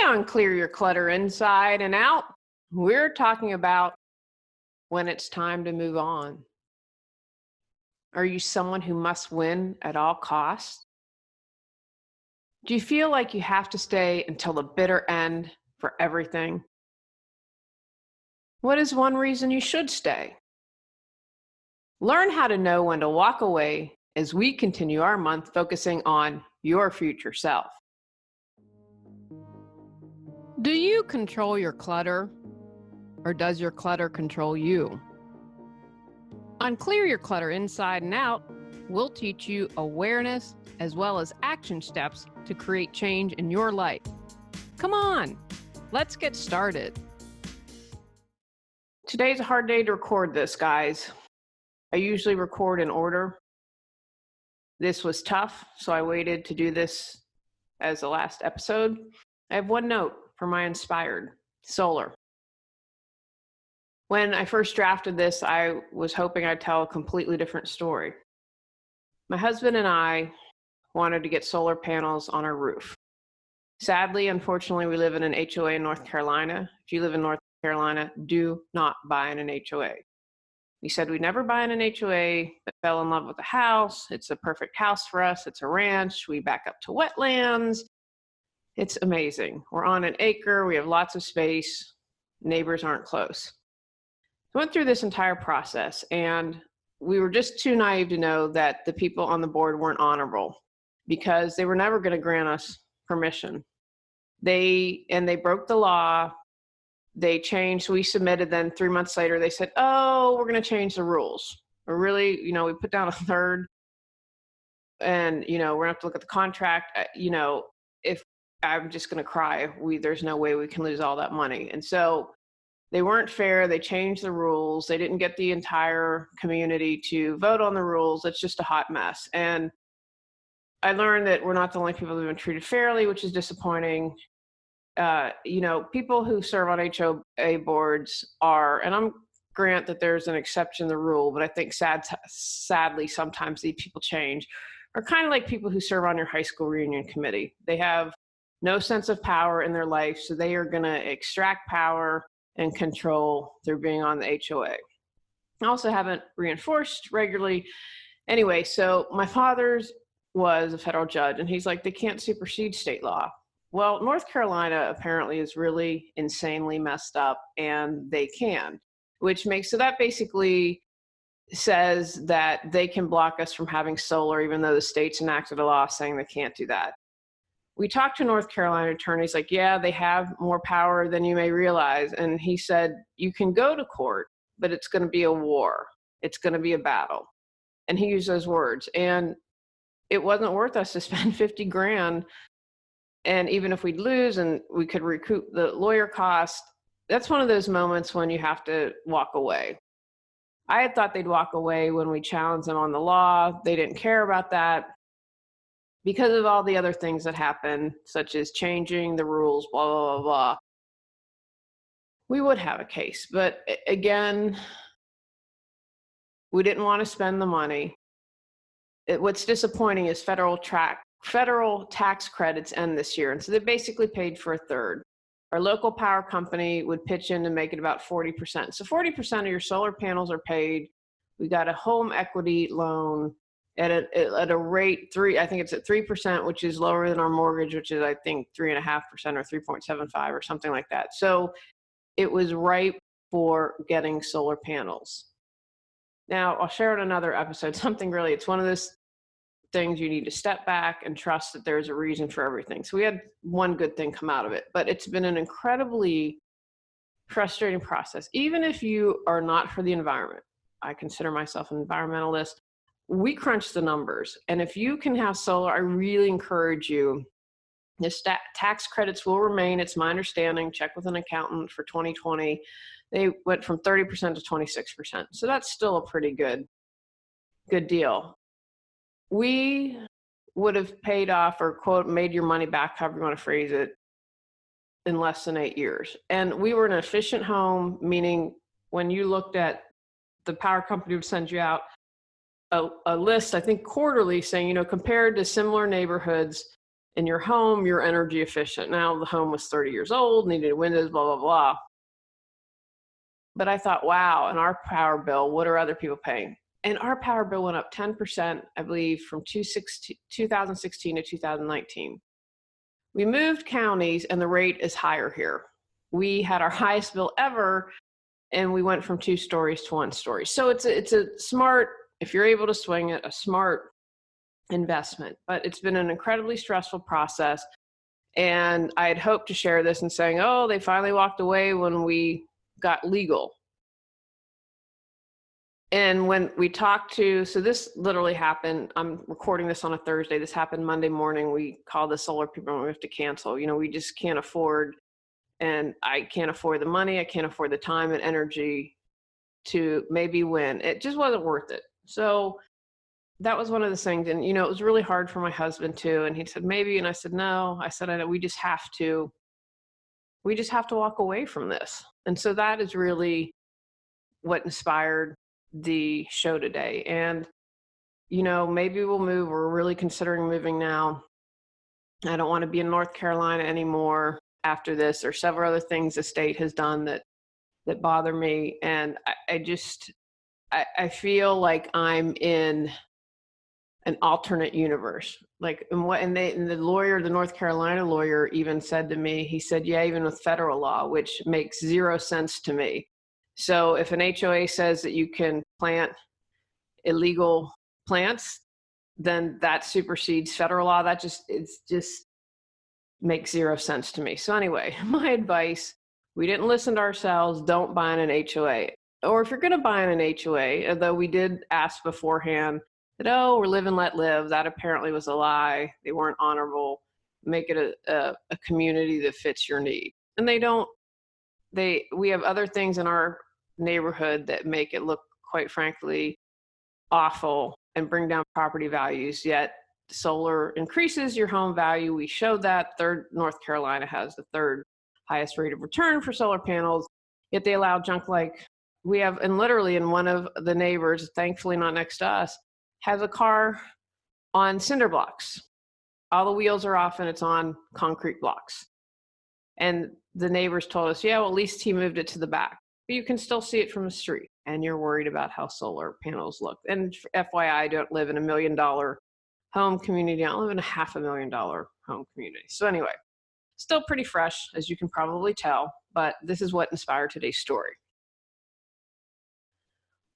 Today on Clear Your Clutter Inside and Out, we're talking about when it's time to move on. Are you someone who must win at all costs? Do you feel like you have to stay until the bitter end for everything? What is one reason you should stay? Learn how to know when to walk away as we continue our month focusing on your future self. Do you control your clutter, or does your clutter control you? On Clear Your Clutter Inside and Out, we'll teach you awareness as well as action steps to create change in your life. Come on, let's get started. Today's a hard day to record this, guys. I usually record in order. This was tough, so I waited to do this as the last episode. I have one note for my inspired, solar. When I first drafted this, I was hoping I'd tell a completely different story. My husband and I wanted to get solar panels on our roof. Sadly, unfortunately, we live in an HOA in North Carolina. If you live in North Carolina, do not buy in an HOA. We said we'd never buy in an HOA, but fell in love with the house. It's a perfect house for us. It's a ranch. We back up to wetlands. It's amazing. We're on an acre. We have lots of space. Neighbors aren't close. I went through this entire process, and we were just too naive to know that the people on the board weren't honorable because they were never going to grant us permission. They broke the law. They changed. We submitted. Then 3 months later, they said, "Oh, we're going to change the rules." We're really, we put down a third, and we're going to have to look at the contract. If I'm just going to cry, there's no way we can lose all that money. And so they weren't fair. They changed the rules. They didn't get the entire community to vote on the rules. It's just a hot mess. And I learned that we're not the only people that have been treated fairly, which is disappointing. People who serve on HOA boards are, and I'm grant that there's an exception to the rule, but I think sadly, sometimes these people change, are kind of like people who serve on your high school reunion committee. They have no sense of power in their life, so they are going to extract power and control through being on the HOA. I also haven't reinforced regularly. Anyway, so my father's was a federal judge, and he's like, they can't supersede state law. Well, North Carolina apparently is really insanely messed up, and they can, so that basically says that they can block us from having solar, even though the state's enacted a law saying they can't do that. We talked to North Carolina attorneys, like, yeah, they have more power than you may realize. And he said, you can go to court, but it's going to be a war. It's going to be a battle. And he used those words. And it wasn't worth us to spend 50 grand. And even if we'd lose and we could recoup the lawyer cost, that's one of those moments when you have to walk away. I had thought they'd walk away when we challenged them on the law. They didn't care about that because of all the other things that happened, such as changing the rules, blah, blah, blah, blah. We would have a case. But again, we didn't want to spend the money. What's disappointing is federal tax credits end this year. And so they basically paid for a third. Our local power company would pitch in to make it about 40%. So 40% of your solar panels are paid. We got a home equity loan at a rate I think it's at 3%, which is lower than our mortgage, which is I think 3.5% or 3.75 or something like that. So it was ripe for getting solar panels. Now I'll share in another episode it's one of those things you need to step back and trust that there's a reason for everything. So we had one good thing come out of it, but it's been an incredibly frustrating process. Even if you are not for the environment, I consider myself an environmentalist. We crunch the numbers. And if you can have solar, I really encourage you. The tax credits will remain. It's my understanding. Check with an accountant for 2020. They went from 30% to 26%. So that's still a pretty good deal. We would have paid off or quote, made your money back, however you want to phrase it, in less than 8 years. And we were an efficient home, meaning when you looked at the power company would send you out a list, I think quarterly, saying, compared to similar neighborhoods, in your home, you're energy efficient. Now the home was 30 years old, needed windows, blah, blah, blah. But I thought, wow, and our power bill, what are other people paying? And our power bill went up 10%, I believe, from 2016 to 2019. We moved counties and the rate is higher here. We had our highest bill ever, and we went from 2 stories to 1 story. So it's a smart, if you're able to swing it, a smart investment. But it's been an incredibly stressful process. And I had hoped to share this and saying, oh, they finally walked away when we got legal. And when we talked to, so this literally happened, I'm recording this on a Thursday. This happened Monday morning. We called the solar people and we have to cancel. We just can't afford, and I can't afford the money. I can't afford the time and energy to maybe win. It just wasn't worth it. So that was one of the things. And, it was really hard for my husband too. And he said, maybe. And I said, no. I said, I know we just have to walk away from this. And so that is really what inspired the show today. And, maybe we'll move. We're really considering moving now. I don't want to be in North Carolina anymore after this. There's several other things the state has done that bother me. And I feel like I'm in an alternate universe. Like, and the lawyer, the North Carolina lawyer even said to me, he said, yeah, even with federal law, which makes 0 sense to me. So if an HOA says that you can plant illegal plants, then that supersedes federal law. It just makes 0 sense to me. So anyway, my advice, we didn't listen to ourselves. Don't buy in an HOA. Or if you're going to buy in an HOA, although we did ask beforehand that, oh, we're live and let live. That apparently was a lie. They weren't honorable. Make it a community that fits your need. And we have other things in our neighborhood that make it look, quite frankly, awful and bring down property values, yet solar increases your home value. We showed that. North Carolina has the 3rd highest rate of return for solar panels, yet they allow junk like we have. And literally in one of the neighbors, thankfully not next to us, has a car on cinder blocks. All the wheels are off and it's on concrete blocks. And the neighbors told us, yeah, well, at least he moved it to the back. But you can still see it from the street, and you're worried about how solar panels look. And FYI, I don't live in $1 million home community. I live in a $500,000 home community. So anyway, still pretty fresh, as you can probably tell, but this is what inspired today's story.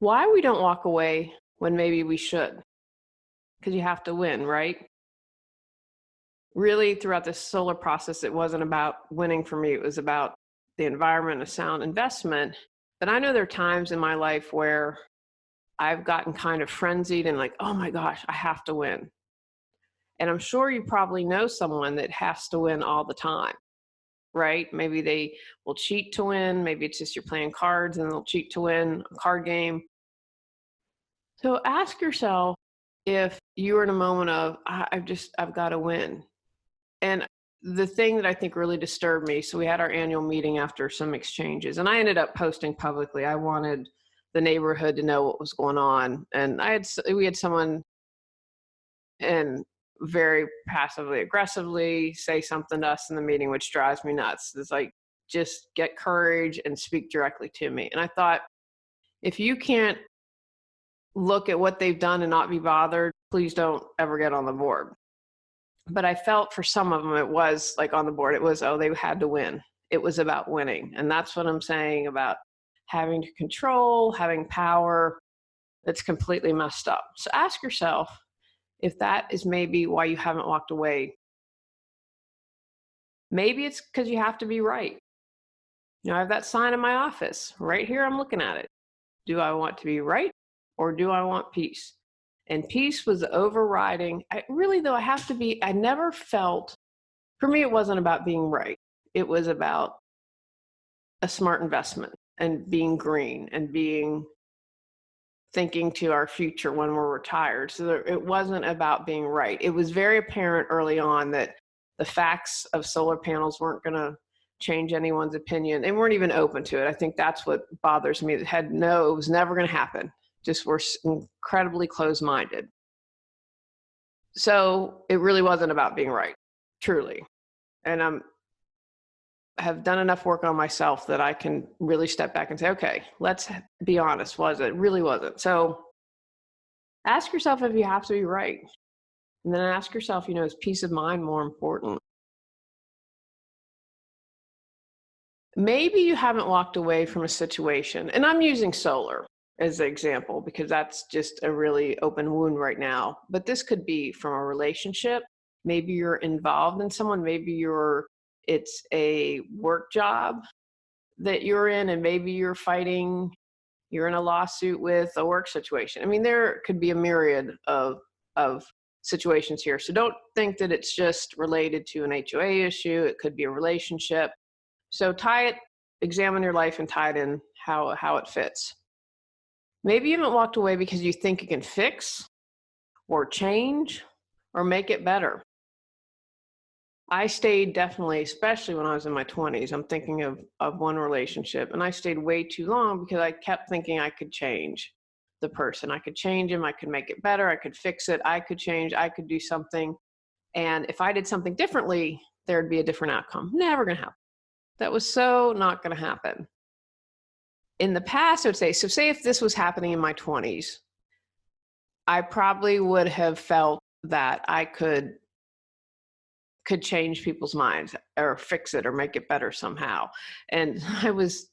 Why we don't walk away when maybe we should? Because you have to win, right? Really, throughout this solar process, it wasn't about winning for me. It was about the environment, a sound investment. But I know there are times in my life where I've gotten kind of frenzied and like, oh my gosh, I have to win. And I'm sure you probably know someone that has to win all the time, right? Maybe they will cheat to win. Maybe it's just you're playing cards and they'll cheat to win a card game. So ask yourself if you're in a moment of, I've got to win. And the thing that I think really disturbed me, so we had our annual meeting after some exchanges, and I ended up posting publicly. I wanted the neighborhood to know what was going on. And we had someone and very passively aggressively say something to us in the meeting, which drives me nuts. It's like, just get courage and speak directly to me. And I thought, if you can't look at what they've done and not be bothered, please don't ever get on the board. But I felt for some of them, it was like on the board, it was, oh, they had to win. It was about winning. And that's what I'm saying about having to control, having power. That's completely messed up. So ask yourself if that is maybe why you haven't walked away. Maybe it's because you have to be right. I have that sign in my office right here. I'm looking at it. Do I want to be right or do I want peace? And peace was overriding. I never felt, for me, it wasn't about being right. It was about a smart investment and being green and thinking to our future when we're retired. So it wasn't about being right. It was very apparent early on that the facts of solar panels weren't going to change anyone's opinion. They weren't even open to it. I think that's what bothers me. It was never going to happen. Just were incredibly closed-minded. So it really wasn't about being right. truly. And have done enough work on myself that I can really step back and say, okay, let's be honest. Was it? Really wasn't. So ask yourself if you have to be right. And then ask yourself, is peace of mind more important? Maybe you haven't walked away from a situation, and I'm using solar as an example because that's just a really open wound right now. But this could be from a relationship. Maybe you're involved in someone, maybe it's a work job that you're in, and maybe you're in a lawsuit with a work situation. I mean, there could be a myriad of situations here. So don't think that it's just related to an HOA issue. It could be a relationship. So examine your life and tie it in how it fits. Maybe you haven't walked away because you think you can fix or change or make it better. I stayed definitely, especially when I was in my 20s, I'm thinking of one relationship, and I stayed way too long because I kept thinking I could change the person. I could change him. I could make it better. I could fix it. I could change. I could do something. And if I did something differently, there'd be a different outcome. Never going to happen. That was so not going to happen. In the past, I would say, so say if this was happening in my 20s, I probably would have felt that I could change people's minds or fix it or make it better somehow. And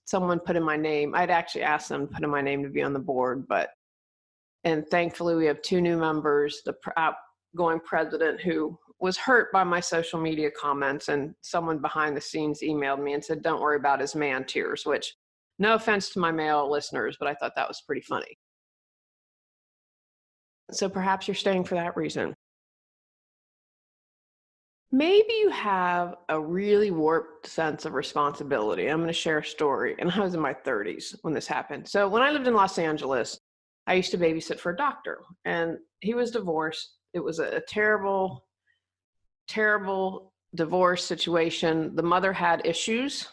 someone put in my name. I'd actually asked them to put in my name to be on the board, and thankfully we have 2 new members, the outgoing president who was hurt by my social media comments, and someone behind the scenes emailed me and said, don't worry about his man tears, which, no offense to my male listeners, but I thought that was pretty funny. So perhaps you're staying for that reason. Maybe you have a really warped sense of responsibility. I'm going to share a story. And I was in my 30s when this happened. So when I lived in Los Angeles, I used to babysit for a doctor, and he was divorced. It was a terrible, terrible divorce situation. The mother had issues,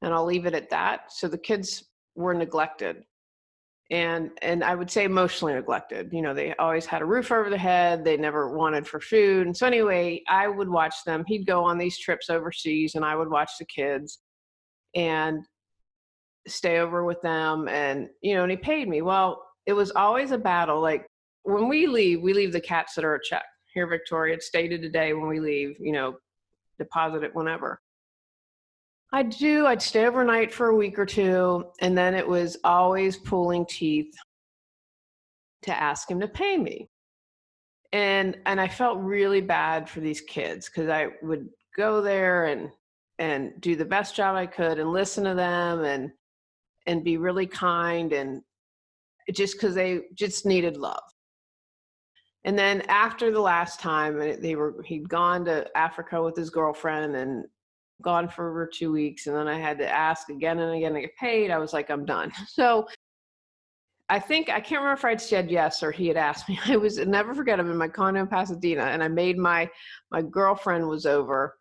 and I'll leave it at that. So the kids were neglected. And I would say emotionally neglected. They always had a roof over their head. They never wanted for food. And so anyway, I would watch them. He'd go on these trips overseas, and I would watch the kids and stay over with them. And he paid me. Well, it was always a battle. Like when we leave the cat sitter a check. Here, Victoria, it's stated today when we leave, deposit it whenever. I'd stay overnight for a week or 2, and then it was always pulling teeth to ask him to pay me. And I felt really bad for these kids because I would go there and do the best job I could and listen to them and be really kind, and just because they just needed love. And then after the last time, he'd gone to Africa with his girlfriend and gone for over 2 weeks, and then I had to ask again and again to get paid. I was like, I'm done. So I can't remember if I'd said yes or he had asked me. Never forget, I'm in my condo in Pasadena, and I made my girlfriend was over,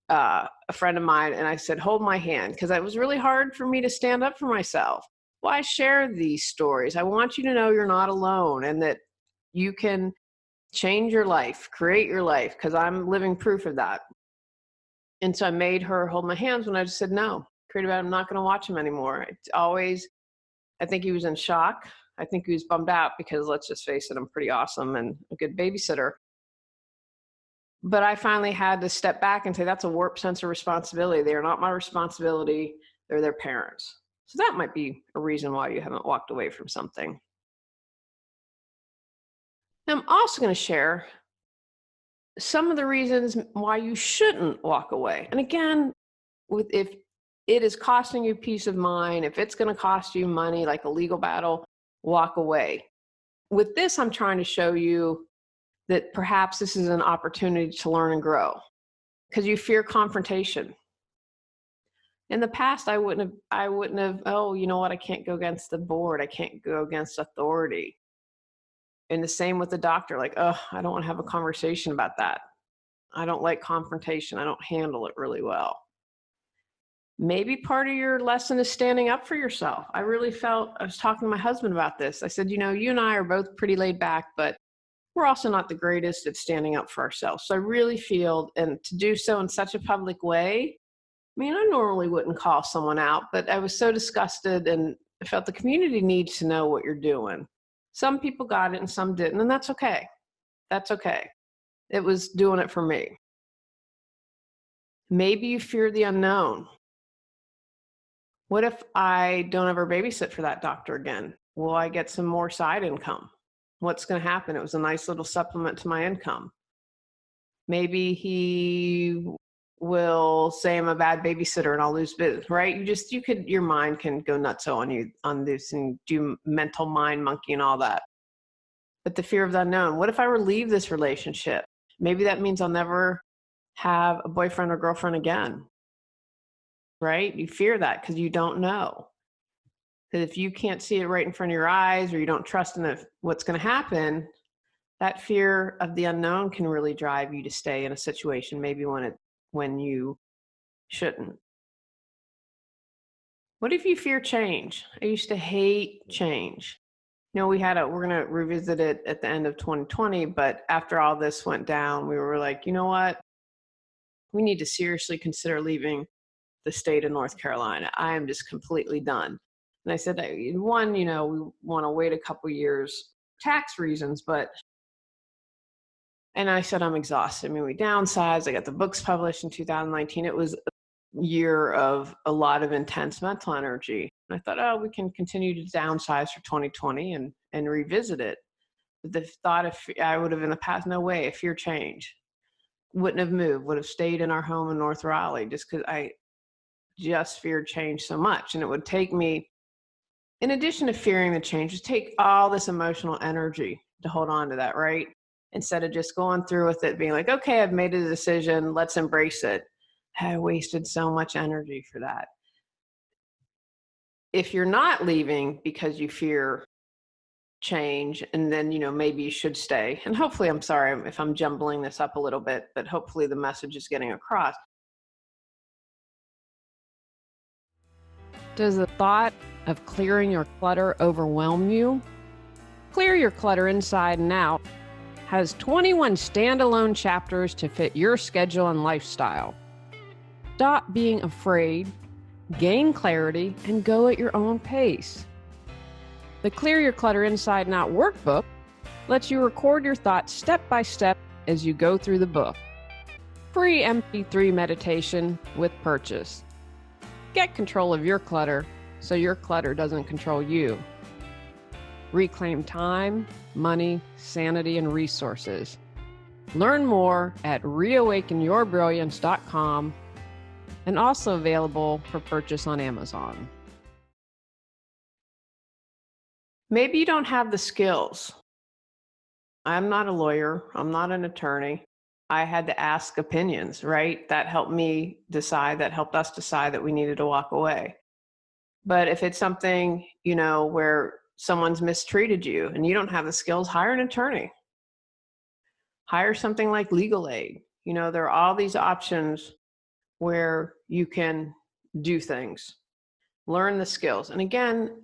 a friend of mine, and I said, hold my hand, because it was really hard for me to stand up for myself. Well, I share these stories. I want you to know you're not alone, and that you can change your life, create your life, because I'm living proof of that. And so I made her hold my hands when I just said, no, I'm not going to watch him anymore. I think he was in shock. I think he was bummed out because, let's just face it, I'm pretty awesome and a good babysitter. But I finally had to step back and say, that's a warped sense of responsibility. They are not my responsibility. They're their parents. So that might be a reason why you haven't walked away from something. Now, I'm also going to share some of the reasons why you shouldn't walk away. And again, if it is costing you peace of mind, if it's going to cost you money, like a legal battle, walk away. With this, I'm trying to show you that perhaps this is an opportunity to learn and grow, because you fear confrontation. In the past, I wouldn't have, oh, you know what? I can't go against the board. I can't go against authority. And the same with the doctor, like, oh, I don't want to have a conversation about that. I don't like confrontation. I don't handle it really well. Maybe part of your lesson is standing up for yourself. I was talking to my husband about this. I said, you and I are both pretty laid back, but we're also not the greatest at standing up for ourselves. So I really feel, and to do so in such a public way, I mean, I normally wouldn't call someone out, but I was so disgusted and I felt the community needs to know what you're doing. Some people got it and some didn't, and that's okay. That's okay. It was doing it for me. Maybe you fear the unknown. What if I don't ever babysit for that doctor again? Will I get some more side income? What's going to happen? It was a nice little supplement to my income. Maybe he will say I'm a bad babysitter and I'll lose business, right? Your mind can go nuts on you on this and do mental mind monkey and all that. But the fear of the unknown, what if I leave this relationship? Maybe that means I'll never have a boyfriend or girlfriend again, right? You fear that because you don't know. Because if you can't see it right in front of your eyes or you don't trust in what's going to happen, that fear of the unknown can really drive you to stay in a situation maybe when you shouldn't. What if you fear change? I used to hate change. We're going to revisit it at the end of 2020, but after all this went down, we were like, you know what? We need to seriously consider leaving the state of North Carolina. I am just completely done. And I said, one, we want to wait a couple years, tax reasons, and I said, I'm exhausted. I mean, we downsized. I got the books published in 2019. It was a year of a lot of intense mental energy. And I thought, we can continue to downsize for 2020 and revisit it. But the thought of I would have in the past, no way, I fear change. Wouldn't have moved, would have stayed in our home in North Raleigh just because I just feared change so much. And it would take me, in addition to fearing the change, just take all this emotional energy to hold on to that, right? Instead of just going through with it, being like, okay, I've made a decision, let's embrace it. I wasted so much energy for that. If you're not leaving because you fear change, and then, maybe you should stay. And hopefully, I'm sorry if I'm jumbling this up a little bit, but hopefully the message is getting across. Does the thought of clearing your clutter overwhelm you? Clear Your Clutter Inside and Out has 21 standalone chapters to fit your schedule and lifestyle. Stop being afraid, gain clarity, and go at your own pace. The Clear Your Clutter Inside and Out workbook lets you record your thoughts step by step as you go through the book. Free MP3 meditation with purchase. Get control of your clutter so your clutter doesn't control you. Reclaim time, money, sanity, and resources. Learn more at reawakenyourbrilliance.com and also available for purchase on Amazon. Maybe you don't have the skills. I'm not a lawyer. I'm not an attorney. I had to ask opinions, right? That helped me decide, that helped us decide that we needed to walk away. But if it's something, where someone's mistreated you and you don't have the skills, hire an attorney. Hire something like legal aid. There are all these options where you can do things. Learn the skills. And again,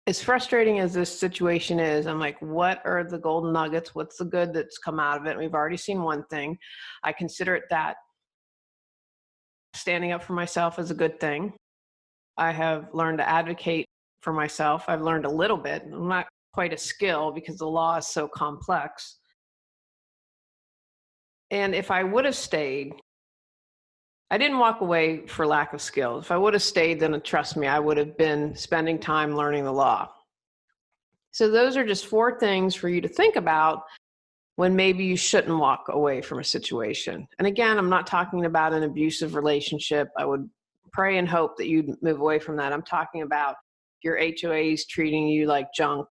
as frustrating as this situation is, I'm like, what are the golden nuggets? What's the good that's come out of it? We've already seen one thing. I consider it that standing up for myself is a good thing. I have learned to advocate for myself. I've learned a little bit. I'm not quite a skill because the law is so complex. And if I would have stayed, I didn't walk away for lack of skills. If I would have stayed, then trust me, I would have been spending time learning the law. So those are just 4 things for you to think about when maybe you shouldn't walk away from a situation. And again, I'm not talking about an abusive relationship. I would pray and hope that you'd move away from that. I'm talking about your HOAs treating you like junk,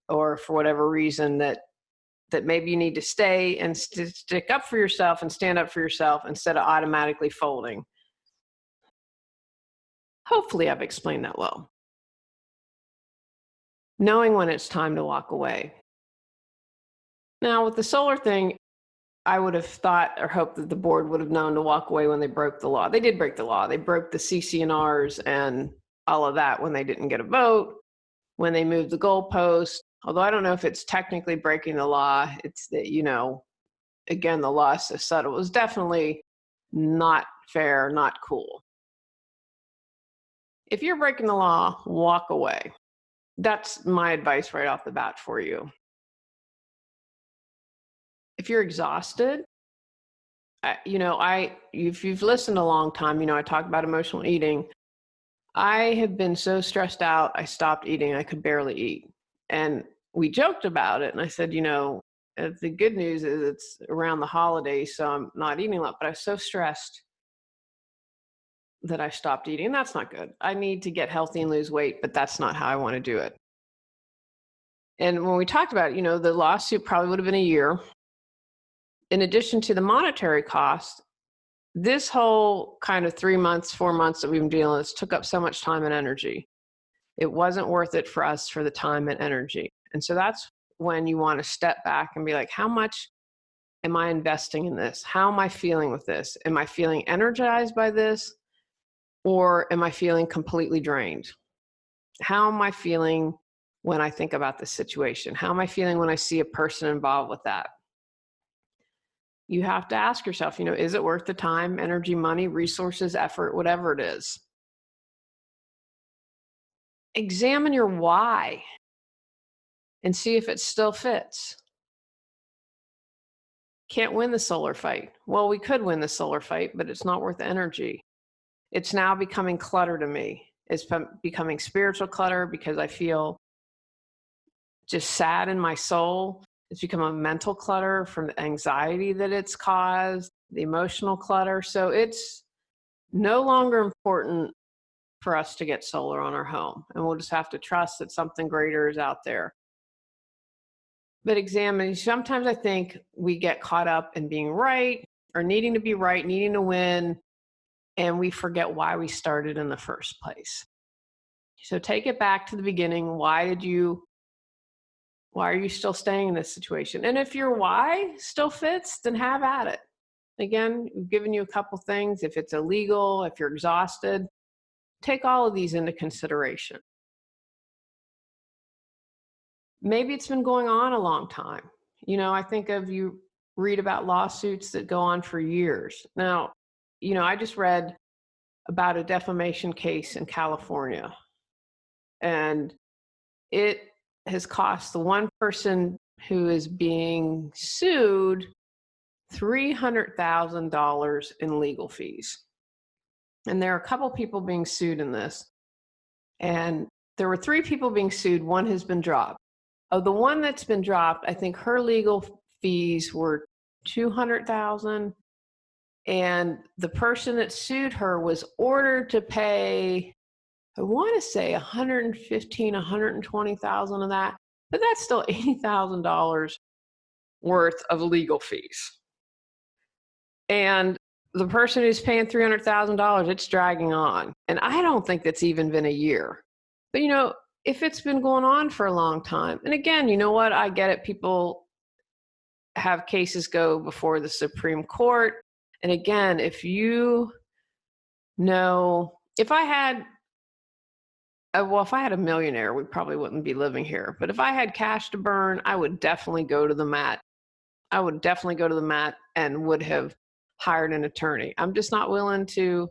or for whatever reason that maybe you need to stay and stick up for yourself and stand up for yourself instead of automatically folding. Hopefully I've explained that well. Knowing when it's time to walk away. Now with the solar thing, I would have thought or hoped that the board would have known to walk away when they broke the law. They did break the law. They broke the CC&Rs and all of that when they didn't get a vote, when they moved the goalpost, Although I don't know if it's technically breaking the law. It's that, again, the law is so subtle. It was definitely not fair, not cool. If you're breaking the law, walk away. That's my advice right off the bat for you. If you're exhausted, if you've listened a long time, I talk about emotional eating. I have been so stressed out, I stopped eating. I could barely eat. And we joked about it. And I said, the good news is it's around the holidays, so I'm not eating a lot, but I was so stressed that I stopped eating. And that's not good. I need to get healthy and lose weight, but that's not how I want to do it. And when we talked about it, the lawsuit probably would have been a year. In addition to the monetary cost, this whole kind of 3 months, 4 months that we've been dealing with this took up so much time and energy. It wasn't worth it for us for the time and energy. And so that's when you want to step back and be like, how much am I investing in this? How am I feeling with this? Am I feeling energized by this? Or am I feeling completely drained? How am I feeling when I think about this situation? How am I feeling when I see a person involved with that? You have to ask yourself, is it worth the time, energy, money, resources, effort, whatever it is? Examine your why and see if it still fits. Can't win the solar fight. Well, we could win the solar fight, but it's not worth the energy. It's now becoming clutter to me. It's becoming spiritual clutter because I feel just sad in my soul. It's become a mental clutter from the anxiety that it's caused, the emotional clutter. So it's no longer important for us to get solar on our home. And we'll just have to trust that something greater is out there. But sometimes I think we get caught up in being right or needing to be right, needing to win, and we forget why we started in the first place. So take it back to the beginning. Why are you still staying in this situation? And if your why still fits, then have at it. Again, we've given you a couple things. If it's illegal, if you're exhausted, take all of these into consideration. Maybe it's been going on a long time. I think you read about lawsuits that go on for years. Now, I just read about a defamation case in California, and it has cost the one person who is being sued $300,000 in legal fees. And there are a couple people being sued in this. And there were 3 people being sued. One has been dropped. Of the one that's been dropped, I think her legal fees were $200,000. And the person that sued her was ordered to pay, I want to say $115,000, $120,000 of that, but that's still $80,000 worth of legal fees. And the person who's paying $300,000, it's dragging on. And I don't think that's even been a year. But if it's been going on for a long time, and again, you know what? I get it. People have cases go before the Supreme Court. And again, if I had a millionaire, we probably wouldn't be living here. But if I had cash to burn, I would definitely go to the mat. And would have hired an attorney. I'm just not willing to.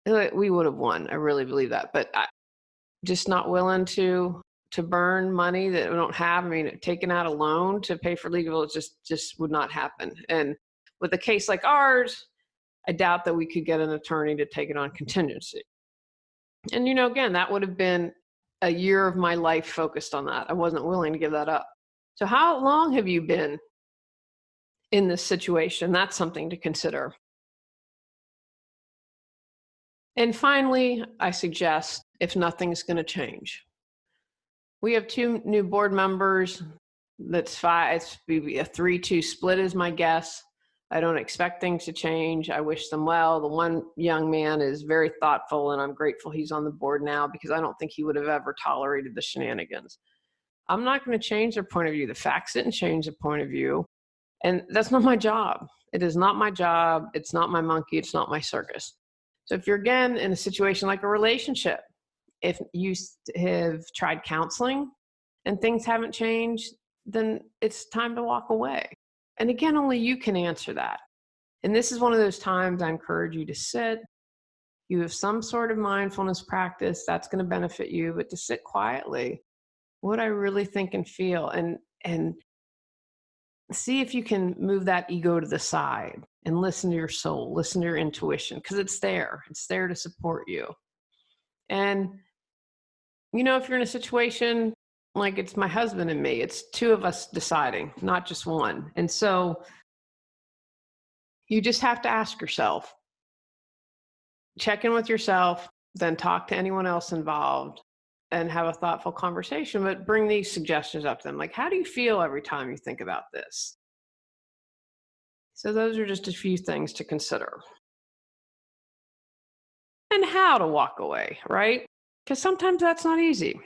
We would have won. I really believe that. But I just not willing to burn money that we don't have. I mean, taking out a loan to pay for legal, it just would not happen. And with a case like ours, I doubt that we could get an attorney to take it on contingency. And, again, that would have been a year of my life focused on that. I wasn't willing to give that up. So how long have you been in this situation? That's something to consider. And finally, I suggest, if nothing's going to change, we have 2 new board members. That's 5. It's maybe a 3-2 split is my guess. I don't expect things to change. I wish them well. The one young man is very thoughtful, and I'm grateful he's on the board now because I don't think he would have ever tolerated the shenanigans. I'm not going to change their point of view. The facts didn't change the point of view. And that's not my job. It is not my job. It's not my monkey. It's not my circus. So if you're, again, in a situation like a relationship, if you have tried counseling, and things haven't changed, then it's time to walk away. And again, only you can answer that. And this is one of those times I encourage you to sit. You have some sort of mindfulness practice that's going to benefit you, but to sit quietly, what I really think and feel, and see if you can move that ego to the side and listen to your soul, listen to your intuition, because it's there. It's there to support you. And, if you're in a situation like it's my husband and me, it's two of us deciding, not just one. And so you just have to ask yourself, check in with yourself, then talk to anyone else involved and have a thoughtful conversation, but bring these suggestions up to them. Like, how do you feel every time you think about this? So those are just a few things to consider. And how to walk away, right? Because sometimes that's not easy.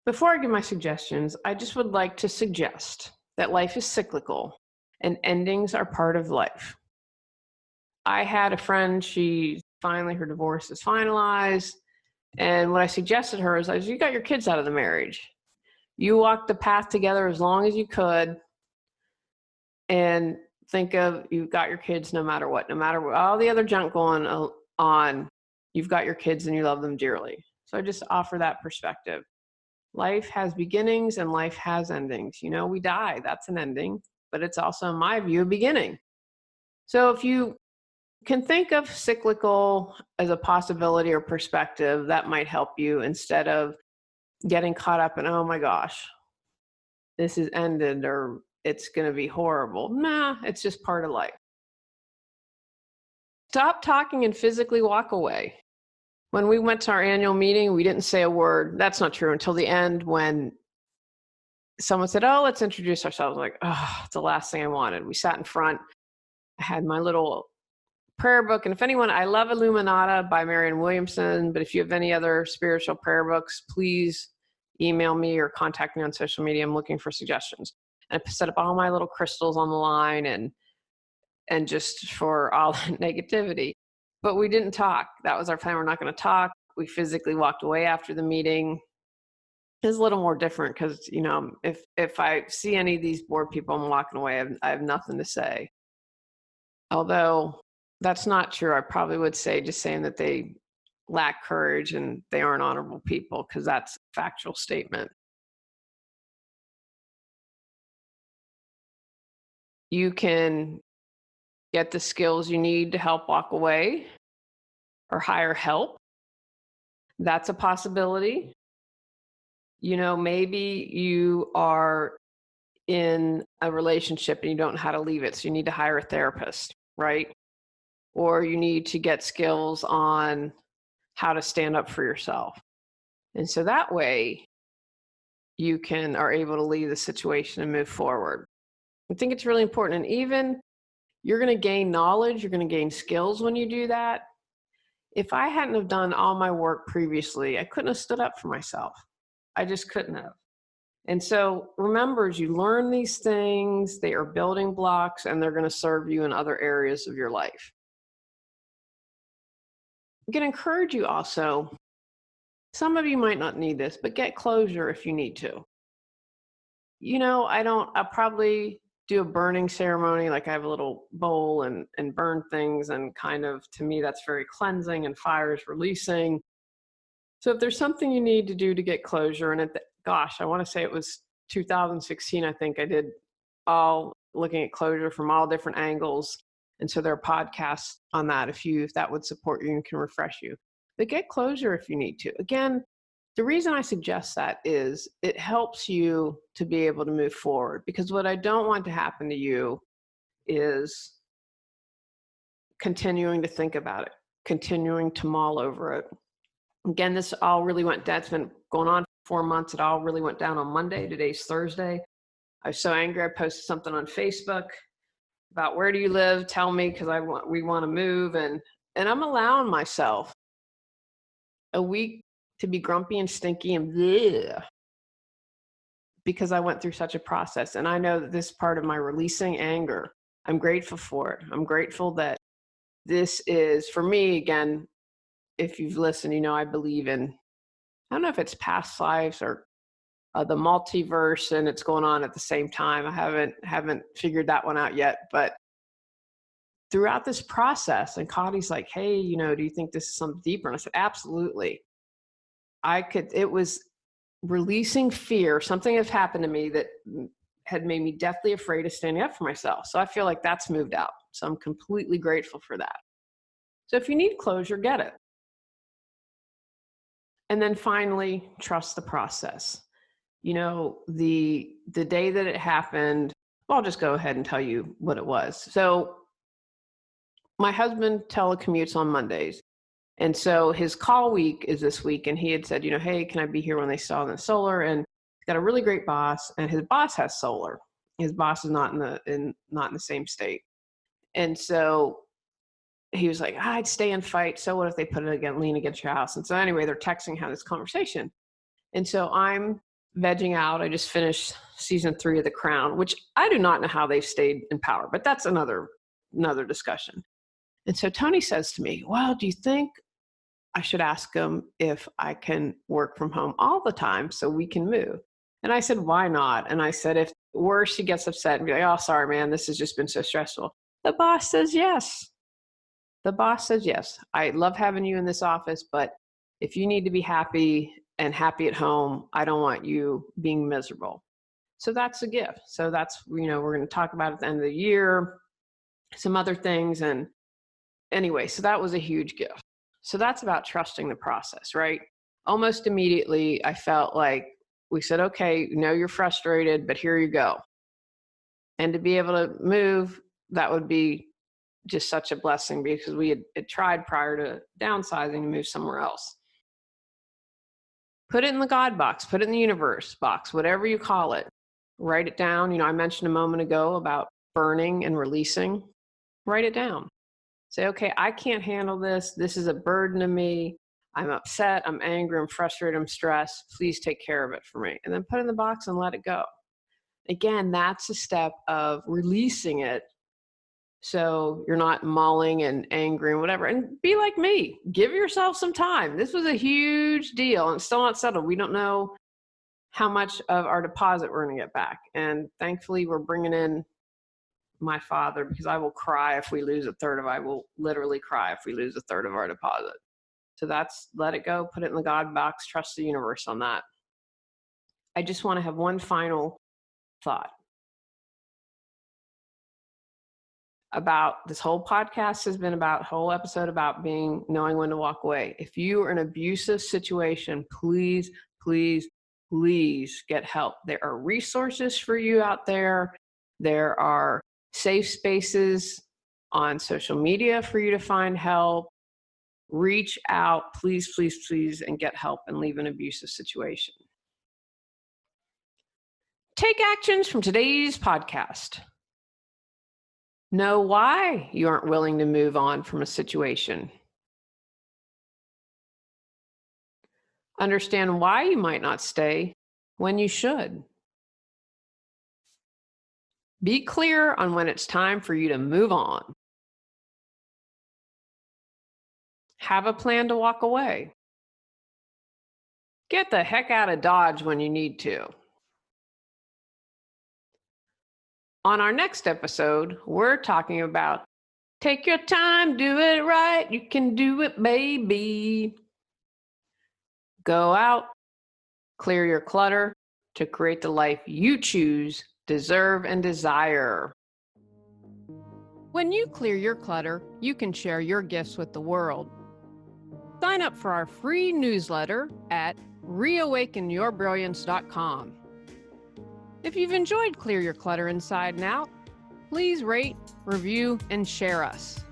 Before I give my suggestions, I just would like to suggest that life is cyclical and endings are part of life. I had a friend, her divorce is finalized. And what I suggested her is, you got your kids out of the marriage. You walked the path together as long as you could. And think of, you've got your kids no matter what all the other junk going on, you've got your kids and you love them dearly. So I just offer that perspective. Life has beginnings and life has endings. We die, that's an ending, but it's also, in my view, a beginning. So if you can think of cyclical as a possibility or perspective, that might help you instead of getting caught up in, oh my gosh, this is ended or it's going to be horrible. Nah, it's just part of life. Stop talking and physically walk away. When we went to our annual meeting, we didn't say a word. That's not true until the end when someone said, oh, let's introduce ourselves. Like, oh, it's the last thing I wanted. We sat in front. I had my little prayer book. And if anyone, I love Illuminata by Marianne Williamson, but if you have any other spiritual prayer books, please email me or contact me on social media. I'm looking for suggestions. And I set up all my little crystals on the line and just for all the negativity. But we didn't talk. That was our plan. We're not going to talk. We physically walked away after the meeting. It's a little more different because, if I see any of these bored people, I'm walking away. I have nothing to say. Although that's not true. I probably would say just saying that they lack courage and they aren't honorable people, because that's a factual statement. You can get the skills you need to help walk away or hire help. That's a possibility. Maybe you are in a relationship and you don't know how to leave it, so you need to hire a therapist, right? Or you need to get skills on how to stand up for yourself. And so that way you are able to leave the situation and move forward. I think it's really important. And even you're going to gain knowledge, you're going to gain skills when you do that. If I hadn't have done all my work previously, I couldn't have stood up for myself. I just couldn't have. And so remember, as you learn these things, they are building blocks and they're going to serve you in other areas of your life. I'm going to encourage you also, some of you might not need this, but get closure if you need to. I'll probably do a burning ceremony, like I have a little bowl and burn things, and kind of, to me, that's very cleansing and fire is releasing. So if there's something you need to do to get closure, and I want to say it was 2016, I think I did all looking at closure from all different angles. And so there are podcasts on that if that would support you and can refresh you. But get closure if you need to. Again, the reason I suggest that is it helps you to be able to move forward, because what I don't want to happen to you is continuing to think about it, continuing to mull over it. Again, this all really went down. It's been going on for 4 months. It all really went down on Monday. Today's Thursday. I was so angry. I posted something on Facebook about, where do you live? Tell me, because we want to move. And I'm allowing myself a week to be grumpy and stinky and bleh, because I went through such a process. And I know that this part of my releasing anger, I'm grateful for it. I'm grateful that this is, for me, again, if you've listened, I believe in, I don't know if it's past lives or the multiverse, and it's going on at the same time. I haven't figured that one out yet, but throughout this process, and Connie's like, hey, do you think this is something deeper? And I said, absolutely. It was releasing fear. Something has happened to me that had made me deathly afraid of standing up for myself. So I feel like that's moved out. So I'm completely grateful for that. So if you need closure, get it. And then finally, trust the process. The day that it happened, well, I'll just go ahead and tell you what it was. So my husband telecommutes on Mondays. And so his call week is this week. And he had said, hey, can I be here when they sell the solar? And he's got a really great boss, and his boss has solar. His boss is not in the same state. And so he was like, I'd stay and fight. So what if they put it again, lean against your house? And so anyway, they're texting, having this conversation. And so I'm vegging out. I just finished season 3 of The Crown, which I do not know how they've stayed in power, but that's another discussion. And so Tony says to me, well, do you think I should ask him if I can work from home all the time so we can move? And I said, why not? And I said, if worse, she gets upset and be like, oh, sorry, man, this has just been so stressful. The boss says yes. The boss says yes. I love having you in this office, but if you need to be happy and happy at home, I don't want you being miserable. So that's a gift. So that's, we're going to talk about at the end of the year, some other things. And anyway, so that was a huge gift. So that's about trusting the process, right? Almost immediately, I felt like we said, okay, you're frustrated, but here you go. And to be able to move, that would be just such a blessing, because we had tried prior to downsizing to move somewhere else. Put it in the God box, put it in the universe box, whatever you call it. Write it down. I mentioned a moment ago about burning and releasing. Write it down. Say, okay, I can't handle this. This is a burden to me. I'm upset. I'm angry. I'm frustrated. I'm stressed. Please take care of it for me. And then put it in the box and let it go. Again, that's a step of releasing it. So you're not mulling and angry and whatever. And be like me. Give yourself some time. This was a huge deal, and it's still not settled. We don't know how much of our deposit we're going to get back. And thankfully, we're bringing in my father, because I will cry if we lose I will literally cry if we lose a third of our deposit. So that's, let it go, put it in the God box, trust the universe on that. I just want to have one final thought about this. Whole podcast has been whole episode about knowing when to walk away. If you are in an abusive situation, please, please, please get help. There are resources for you out there. There are safe spaces on social media for you to find help. Reach out, please, please, please, and get help and leave an abusive situation. Take actions from today's podcast. Know why you aren't willing to move on from a situation. Understand why you might not stay when you should. Be clear on when it's time for you to move on. Have a plan to walk away. Get the heck out of Dodge when you need to. On our next episode, we're talking about take your time, do it right. You can do it, baby. Go out, clear your clutter to create the life you choose, deserve, and desire. When you clear your clutter, you can share your gifts with the world. Sign up for our free newsletter at reawakenyourbrilliance.com. If you've enjoyed Clear Your Clutter Inside and Out, please rate, review, and share us.